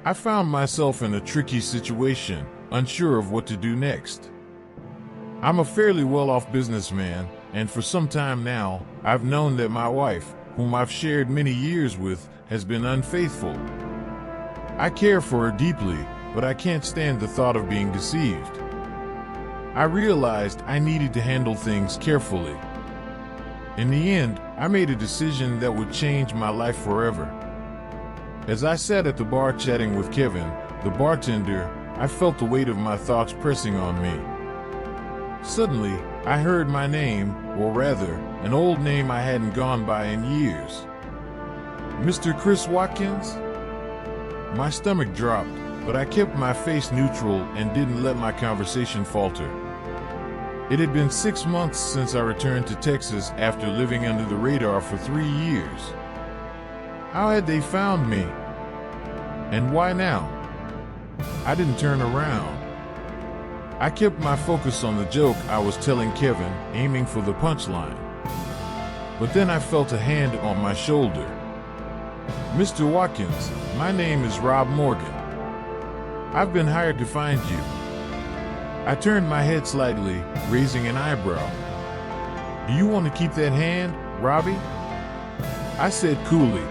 I found myself in a tricky situation, unsure of what to do next. I'm a fairly well-off businessman, and for some time now, I've known that my wife, whom I've shared many years with, has been unfaithful. I care for her deeply, but I can't stand the thought of being deceived. I realized I needed to handle things carefully. In the end, I made a decision that would change my life forever. As I sat at the bar chatting with Kevin, the bartender, I felt the weight of my thoughts pressing on me. Suddenly, I heard my name, or rather, an old name I hadn't gone by in years. Mr. Chris Watkins? My stomach dropped, but I kept my face neutral and didn't let my conversation falter. It had been 6 months since I returned to Texas after living under the radar for 3 years. How had they found me? And why now? I didn't turn around. I kept my focus on the joke I was telling Kevin, aiming for the punchline. But then I felt a hand on my shoulder. Mr. Watkins, my name is Rob Morgan. I've been hired to find you. I turned my head slightly, raising an eyebrow. Do you want to keep that hand, Robbie? I said coolly.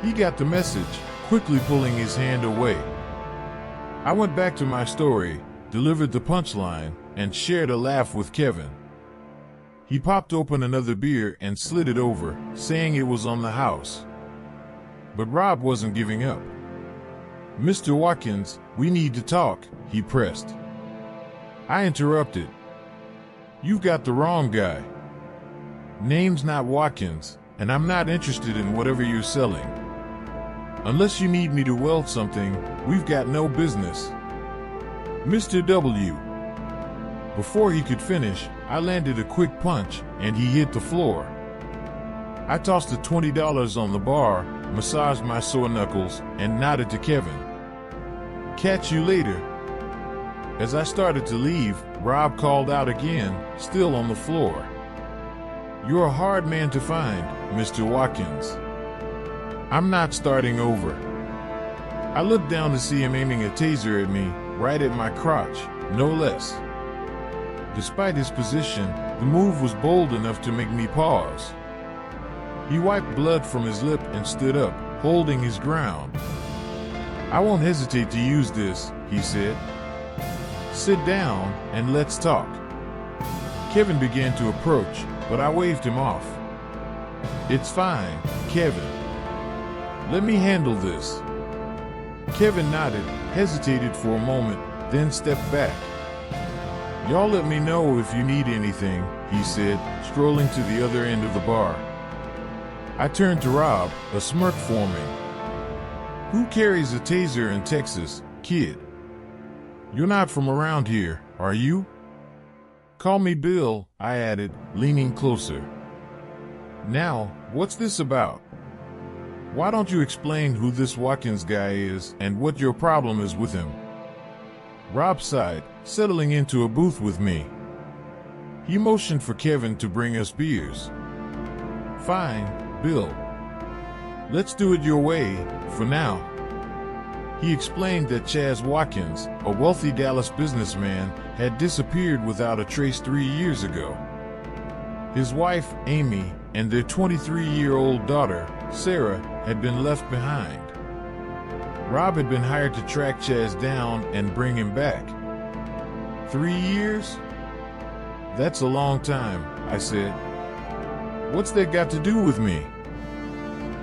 He got the message, quickly pulling his hand away. I went back to my story, delivered the punchline, and shared a laugh with Kevin. He popped open another beer and slid it over, saying it was on the house. But Rob wasn't giving up. Mr. Watkins, we need to talk, he pressed. I interrupted. You've got the wrong guy. Name's not Watkins, and I'm not interested in whatever you're selling. Unless you need me to weld something, we've got no business. Mr. W. Before he could finish, I landed a quick punch, and he hit the floor. I tossed the $20 on the bar, massaged my sore knuckles, and nodded to Kevin. Catch you later. As I started to leave, Rob called out again, still on the floor. You're a hard man to find, Mr. Watkins. I'm not starting over. I looked down to see him aiming a taser at me, right at my crotch, no less. Despite his position, the move was bold enough to make me pause. He wiped blood from his lip and stood up, holding his ground. I won't hesitate to use this, he said. Sit down and let's talk. Kevin began to approach, but I waved him off. It's fine, Kevin. Let me handle this. Kevin nodded, hesitated for a moment, then stepped back. Y'all let me know if you need anything, he said, strolling to the other end of the bar. I turned to Rob, a smirk forming. Who carries a taser in Texas, kid? You're not from around here, are you? Call me Bill, I added, leaning closer. Now, what's this about? Why don't you explain who this Watkins guy is and what your problem is with him? Rob sighed, settling into a booth with me. He motioned for Kevin to bring us beers. Fine, Bill. Let's do it your way, for now. He explained that Chaz Watkins, a wealthy Dallas businessman, had disappeared without a trace 3 years ago. His wife, Amy, and their 23-year-old daughter, Sarah, had been left behind. Rob had been hired to track Chaz down and bring him back. 3 years? That's a long time, I said. What's that got to do with me?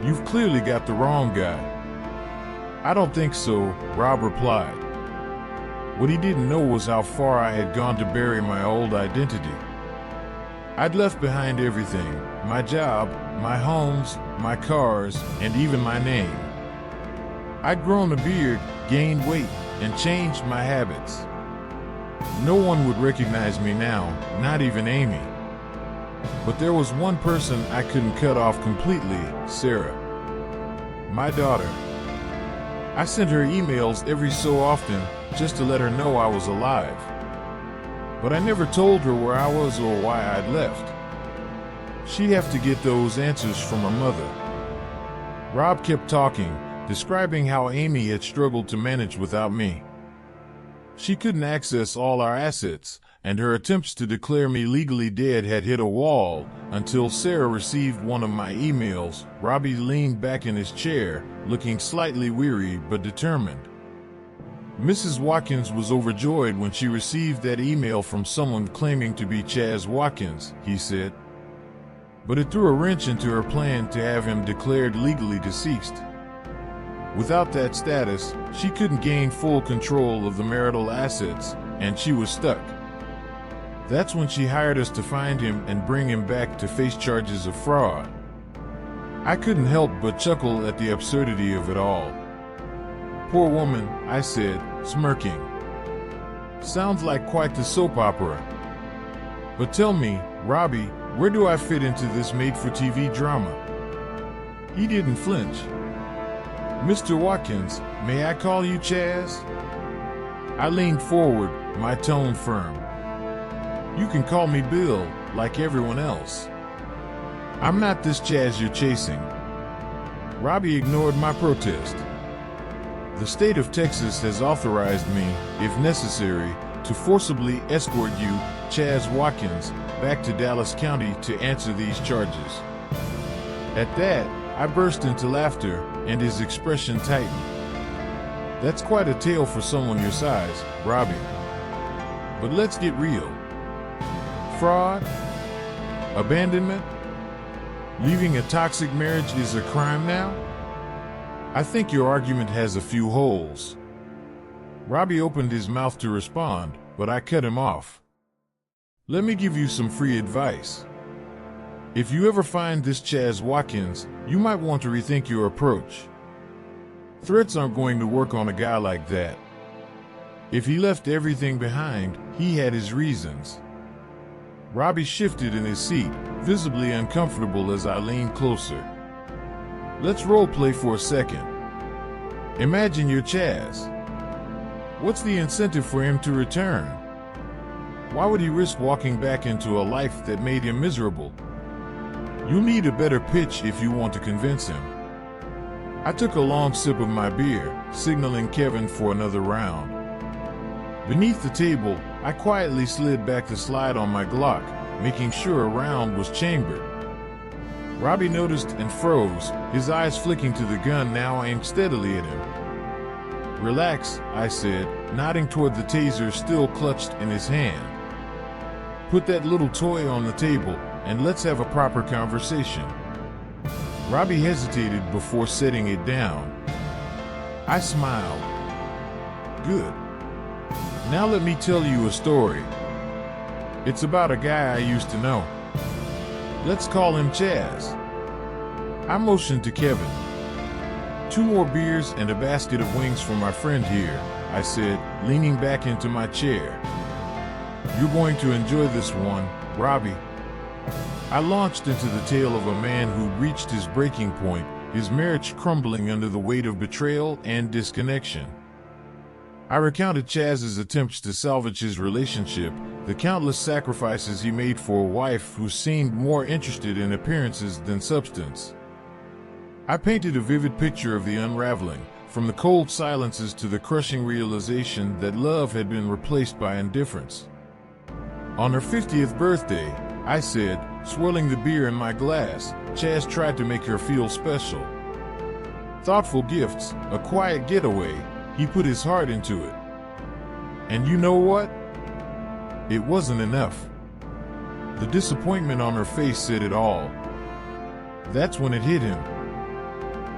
You've clearly got the wrong guy. I don't think so, Rob replied. What he didn't know was how far I had gone to bury my old identity. I'd left behind everything, my job, my homes, my cars, and even my name. I'd grown a beard, gained weight, and changed my habits. No one would recognize me now, not even Amy. But there was one person I couldn't cut off completely, Sarah. My daughter. I sent her emails every so often just to let her know I was alive. But I never told her where I was or why I'd left. She'd have to get those answers from her mother. Rob kept talking, describing how Amy had struggled to manage without me. She couldn't access all our assets, and her attempts to declare me legally dead had hit a wall until Sarah received one of my emails. Robbie leaned back in his chair, looking slightly weary but determined. Mrs. Watkins was overjoyed when she received that email from someone claiming to be Chaz Watkins, he said. But it threw a wrench into her plan to have him declared legally deceased. Without that status, she couldn't gain full control of the marital assets, and she was stuck. That's when she hired us to find him and bring him back to face charges of fraud. I couldn't help but chuckle at the absurdity of it all. Poor woman, I said, smirking. Sounds like quite the soap opera. But tell me, Robbie, where do I fit into this made-for-TV drama? He didn't flinch. Mr. Watkins, may I call you Chaz? I leaned forward, my tone firm. You can call me Bill, like everyone else. I'm not this Chaz you're chasing. Robbie ignored my protest. The state of Texas has authorized me, if necessary, to forcibly escort you, Chaz Watkins, back to Dallas County to answer these charges. At that, I burst into laughter, and his expression tightened. That's quite a tale for someone your size, Robbie. But let's get real. Fraud? Abandonment? Leaving a toxic marriage is a crime now? I think your argument has a few holes. Robbie opened his mouth to respond, but I cut him off. Let me give you some free advice. If you ever find this Chaz Watkins, you might want to rethink your approach. Threats aren't going to work on a guy like that. If he left everything behind, he had his reasons. Robbie shifted in his seat, visibly uncomfortable as I leaned closer. Let's role play for a second. Imagine you're Chaz. What's the incentive for him to return? Why would he risk walking back into a life that made him miserable? You'll need a better pitch if you want to convince him. I took a long sip of my beer, signaling Kevin for another round. Beneath the table, I quietly slid back the slide on my Glock, making sure a round was chambered. Robbie noticed and froze, his eyes flicking to the gun now aimed steadily at him. Relax, I said, nodding toward the taser still clutched in his hand. Put that little toy on the table, and let's have a proper conversation. Robbie hesitated before setting it down. I smiled. Good. Now let me tell you a story. It's about a guy I used to know. Let's call him Chaz. I motioned to Kevin. 2 more beers and a basket of wings for my friend here, I said, leaning back into my chair. You're going to enjoy this one, Robbie. I launched into the tale of a man who'd reached his breaking point, his marriage crumbling under the weight of betrayal and disconnection. I recounted Chaz's attempts to salvage his relationship, the countless sacrifices he made for a wife who seemed more interested in appearances than substance. I painted a vivid picture of the unraveling, from the cold silences to the crushing realization that love had been replaced by indifference. On her 50th birthday, I said, swirling the beer in my glass, Chaz tried to make her feel special. Thoughtful gifts, a quiet getaway, he put his heart into it. And you know what? It wasn't enough. The disappointment on her face said it all. That's when it hit him.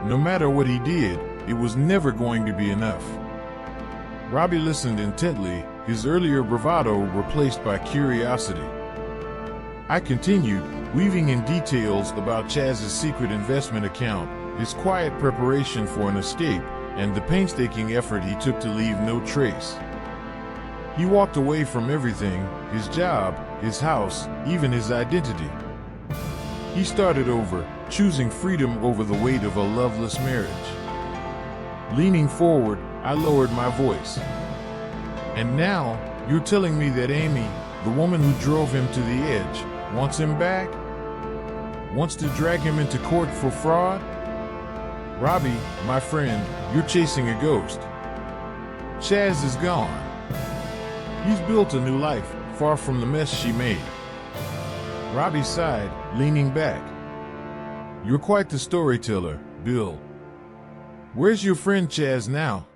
No matter what he did, it was never going to be enough. Robbie listened intently, his earlier bravado replaced by curiosity. I continued, weaving in details about Chaz's secret investment account, his quiet preparation for an escape, and the painstaking effort he took to leave no trace. He walked away from everything, his job, his house, even his identity. He started over, choosing freedom over the weight of a loveless marriage. Leaning forward, I lowered my voice. And now, you're telling me that Amy, the woman who drove him to the edge, wants him back? Wants to drag him into court for fraud? Robbie, my friend, you're chasing a ghost. Chaz is gone. He's built a new life, far from the mess she made. Robbie sighed, leaning back. You're quite the storyteller, Bill. Where's your friend Chaz now?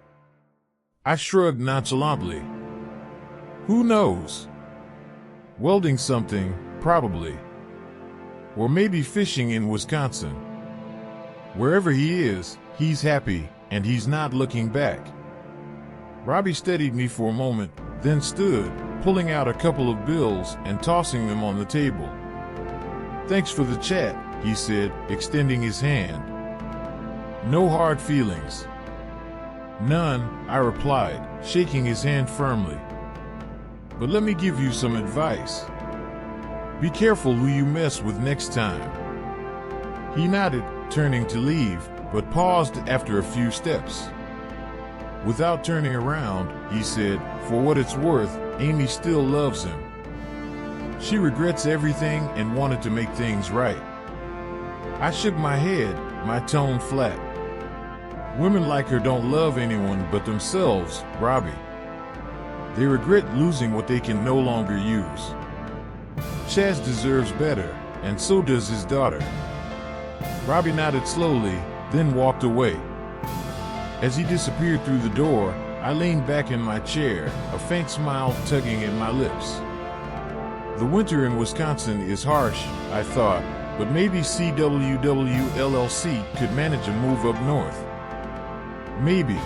I shrugged nonchalantly. Who knows? Welding something, probably. Or maybe fishing in Wisconsin. Wherever he is, he's happy, and he's not looking back. Robbie steadied me for a moment, then stood, pulling out a couple of bills and tossing them on the table. Thanks for the chat, he said, extending his hand. No hard feelings. None, I replied, shaking his hand firmly. But let me give you some advice. Be careful who you mess with next time. He nodded, turning to leave, but paused after a few steps. Without turning around, he said, for what it's worth, Amy still loves him. She regrets everything and wanted to make things right. I shook my head, my tone flat. Women like her don't love anyone but themselves, Robbie. They regret losing what they can no longer use. Chaz deserves better, and so does his daughter. Robbie nodded slowly, then walked away. As he disappeared through the door, I leaned back in my chair, a faint smile tugging at my lips. The winter in Wisconsin is harsh, I thought, but maybe CWW LLC could manage a move up north. Maybe.